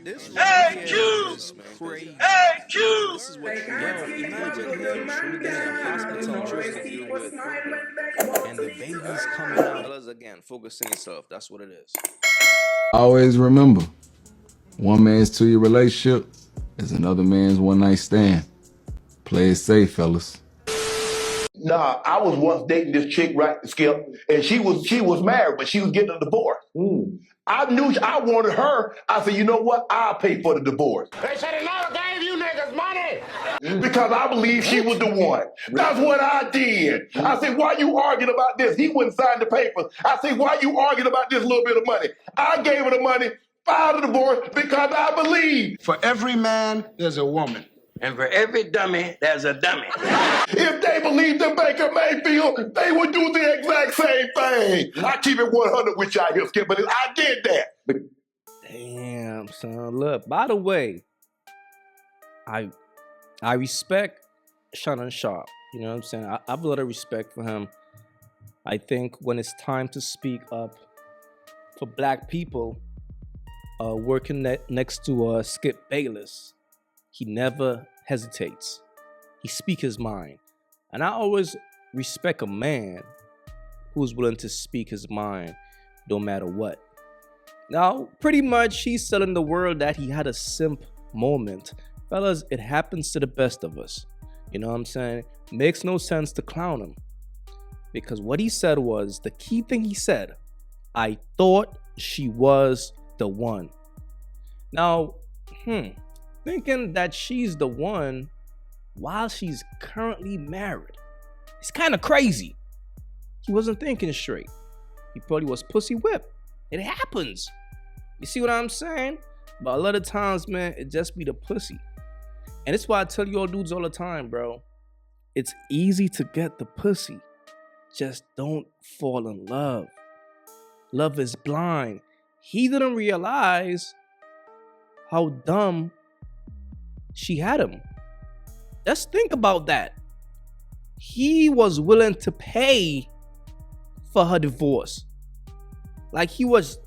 This right here is crazy. AyeQ! This is what, yo, imagine him in a hospital just to deal with, and the baby's coming out. Fellas, again, focus on yourself. That's what it is. Always remember, one man's 2-year relationship is another man's one-night stand. Play it safe, fellas. Nah, I was once dating this chick, right, Skip, and she was married, but she was getting a divorce. I knew I wanted her. I said, you know what? I'll pay for the divorce. They said they never gave you niggas money. Because I believe she was the one. That's what I did. I said, why you arguing about this? He wouldn't sign the papers. I said, why you arguing about this little bit of money? I gave her the money, filed the divorce, because I believe. For every man, there's a woman. And for every dummy, there's a dummy. If they believed in Baker Mayfield, they would do the exact same thing. I keep it 100 with y'all here, Skip, but I did that. Damn, son. Look, by the way, I respect Shannon Sharp. You know what I'm saying? I have a lot of respect for him. I think when it's time to speak up for black people, working next to Skip Bayless, he never hesitates. He speaks his mind. And I always respect a man who's willing to speak his mind no matter what. Now, pretty much he's telling the world that he had a simp moment. Fellas, it happens to the best of us. You know what I'm saying? Makes no sense to clown him. Because what he said was, the key thing he said, I thought she was the one. Now, thinking that she's the one while she's currently married. It's kind of crazy. He wasn't thinking straight. He probably was pussy whipped. It happens. You see what I'm saying? But a lot of times, man, it just be the pussy. And it's why I tell you all dudes all the time, bro. It's easy to get the pussy. Just don't fall in love. Love is blind. He didn't realize how dumb she had him. Just think about that. He was willing to pay for her divorce. Like he was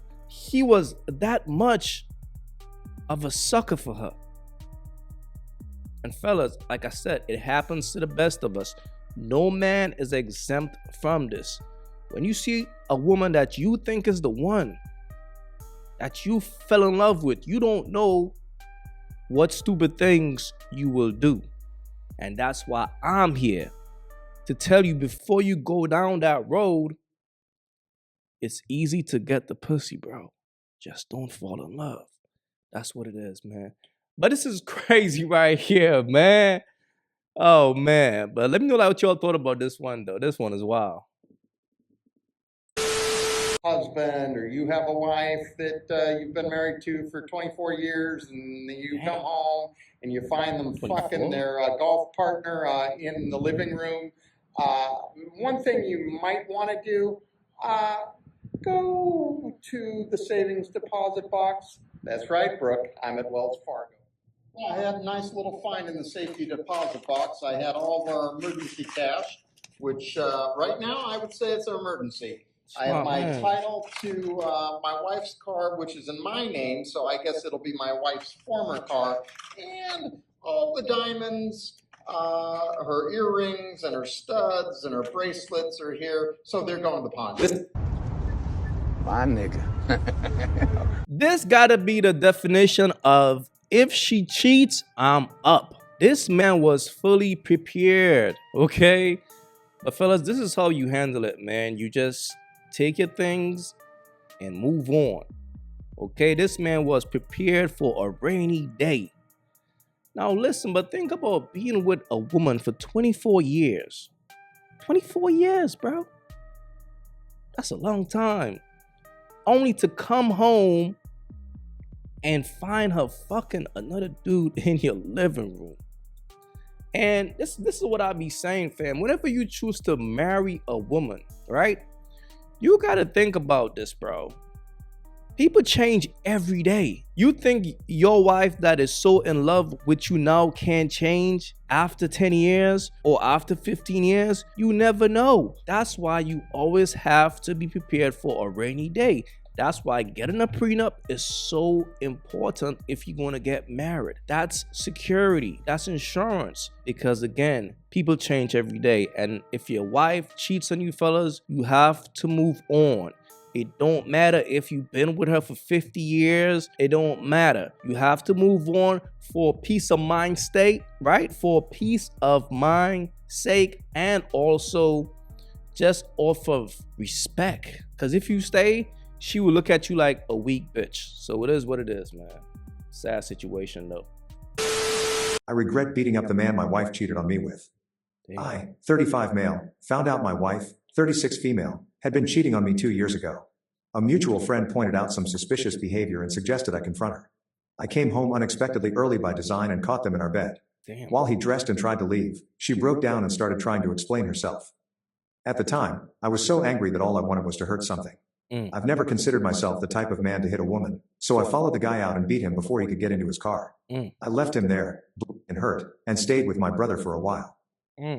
that much of a sucker for her. And fellas, like I said, it happens to the best of us. No man is exempt from this. When you see a woman that you think is the one, that you fell in love with, you don't know what stupid things you will do. And that's why I'm here to tell you, before you go down that road, it's easy to get the pussy, bro. Just don't fall in love. That's what it is, man. But this is crazy right here, man. Oh, man. But let me know what y'all thought about this one, though. This one is wild. Husband, or you have a wife that you've been married to for 24 years, and you come home and you find them 24? Fucking their golf partner in the living room. One thing you might want to do, go to the savings deposit box. That's right, Brooke. I'm at Wells Fargo. Well, I had a nice little find in the safety deposit box. I had all of our emergency cash, which right now I would say it's an emergency. I have my title to my wife's car, which is in my name, so I guess it'll be my wife's former car. And all the diamonds, her earrings and her studs and her bracelets are here, so they're going to pawn shop. My nigga. This gotta be the definition of, if she cheats, I'm up. This man was fully prepared, okay? But fellas, this is how you handle it, man. You just take your things and move on. Okay, this man was prepared for a rainy day. Now listen, but think about being with a woman for 24 years. 24 years, bro. That's a long time. Only to come home and find her fucking another dude in your living room. And this is what I be saying, fam. Whenever you choose to marry a woman, right? You gotta think about this, bro. People change every day. You think your wife that is so in love with you now can change after 10 years or after 15 years? You never know. That's why you always have to be prepared for a rainy day. That's why getting a prenup is so important if you're going to get married. That's security, that's insurance. Because again, people change every day. And if your wife cheats on you, fellas, you have to move on. It don't matter if you've been with her for 50 years. It don't matter. You have to move on for peace of mind sake, right? For peace of mind sake, and also just off of respect. Because if you stay, she will look at you like a weak bitch. So it is what it is, man. Sad situation though. I regret beating up the man my wife cheated on me with. Damn. I, 35 male, found out my wife, 36 female, had been cheating on me 2 years ago. A mutual friend pointed out some suspicious behavior and suggested I confront her. I came home unexpectedly early by design and caught them in our bed. Damn. While he dressed and tried to leave, she broke down and started trying to explain herself. At the time, I was so angry that all I wanted was to hurt something. I've never considered myself the type of man to hit a woman, so I followed the guy out and beat him before he could get into his car. I left him there, and hurt, and stayed with my brother for a while.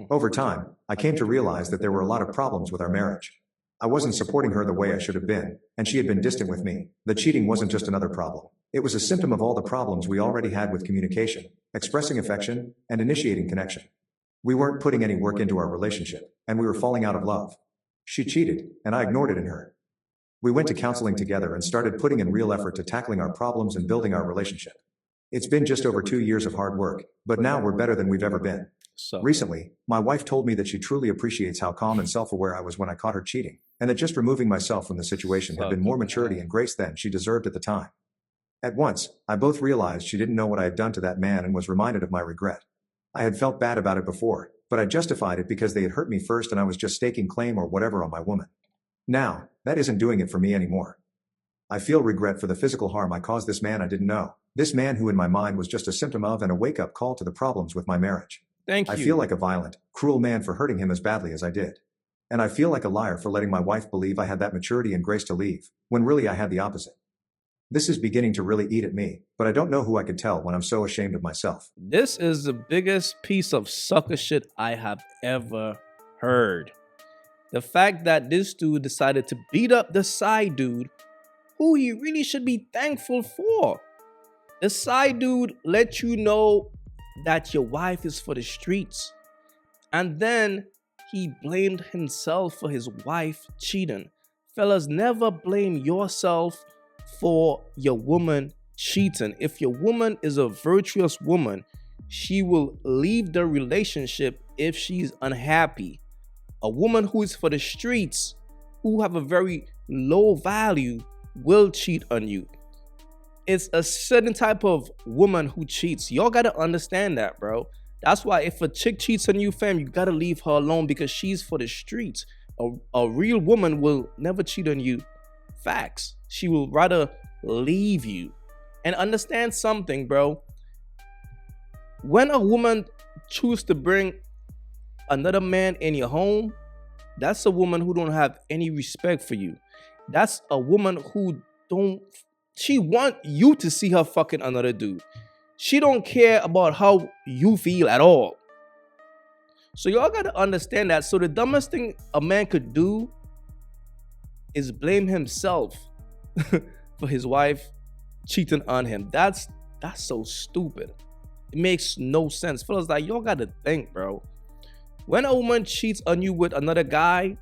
Over time, I came to realize that there were a lot of problems with our marriage. I wasn't supporting her the way I should have been, and she had been distant with me. The cheating wasn't just another problem. It was a symptom of all the problems we already had with communication, expressing affection, and initiating connection. We weren't putting any work into our relationship, and we were falling out of love. She cheated, and I ignored it in her. We went to counseling together and started putting in real effort to tackling our problems and building our relationship. It's been just over 2 years of hard work, but now we're better than we've ever been. So Recently, my wife told me that she truly appreciates how calm and self-aware I was when I caught her cheating, and that just removing myself from the situation had been more maturity and grace than she deserved at the time. At once, I both realized she didn't know what I had done to that man and was reminded of my regret. I had felt bad about it before, but I justified it because they had hurt me first and I was just staking claim or whatever on my woman. Now, that isn't doing it for me anymore. I feel regret for the physical harm I caused this man I didn't know. This man who in my mind was just a symptom of and a wake-up call to the problems with my marriage. thank you. I feel like a violent, cruel man for hurting him as badly as I did. And I feel like a liar for letting my wife believe I had that maturity and grace to leave, when really I had the opposite. This is beginning to really eat at me, but I don't know who I could tell when I'm so ashamed of myself. This is the biggest piece of sucker shit I have ever heard. The fact that this dude decided to beat up the side dude, who he really should be thankful for. The side dude let you know that your wife is for the streets. And then he blamed himself for his wife cheating. Fellas, never blame yourself for your woman cheating. If your woman is a virtuous woman, she will leave the relationship if she's unhappy. A woman who is for the streets, who have a very low value, will cheat on you. It's a certain type of woman who cheats. Y'all gotta understand that, bro. That's why if a chick cheats on you, fam, you gotta leave her alone because she's for the streets. A real woman will never cheat on you. Facts. She will rather leave you. And understand something, bro. When a woman chooses to bring another man in your home, that's a woman who don't have any respect for you. That's a woman who she want you to see her fucking another dude. She don't care about how you feel at all. So y'all gotta understand that. So the dumbest thing a man could do is blame himself for his wife cheating on him. That's so stupid. It makes no sense. Fellas, like, y'all gotta think, bro. When a woman cheats on you with another guy,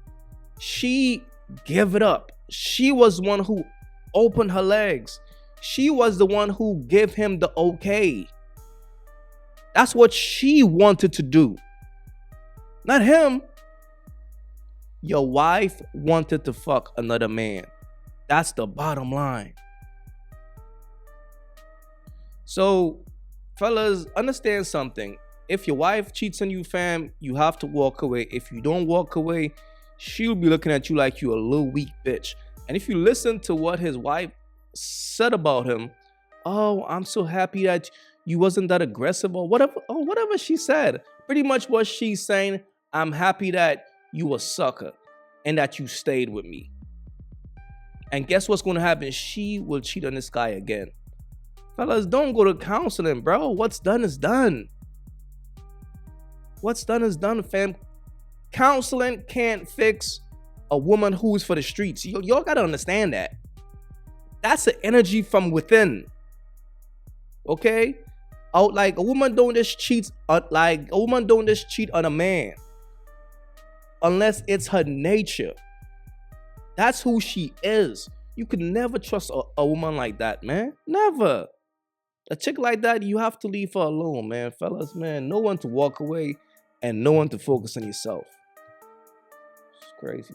she give it up. She was the one who opened her legs. She was the one who gave him the okay. That's what she wanted to do. Not him. Your wife wanted to fuck another man. That's the bottom line. So, fellas, understand something. If your wife cheats on you, fam, you have to walk away. If you don't walk away, she'll be looking at you like you're a little weak bitch. And if you listen to what his wife said about him, oh, I'm so happy that you wasn't that aggressive or whatever she said. Pretty much what she's saying, I'm happy that you a sucker and that you stayed with me. And guess what's going to happen? She will cheat on this guy again. Fellas, don't go to counseling, bro. What's done is done. What's done is done, fam. Counseling can't fix a woman who's for the streets. Y'all gotta understand that. That's an energy from within. Okay? Out like a woman don't just cheat on a man unless it's her nature. That's who she is. You can never trust a woman like that, man. Never. A chick like that, you have to leave her alone, man. Fellas, man, know when to walk away and know when to focus on yourself. It's crazy.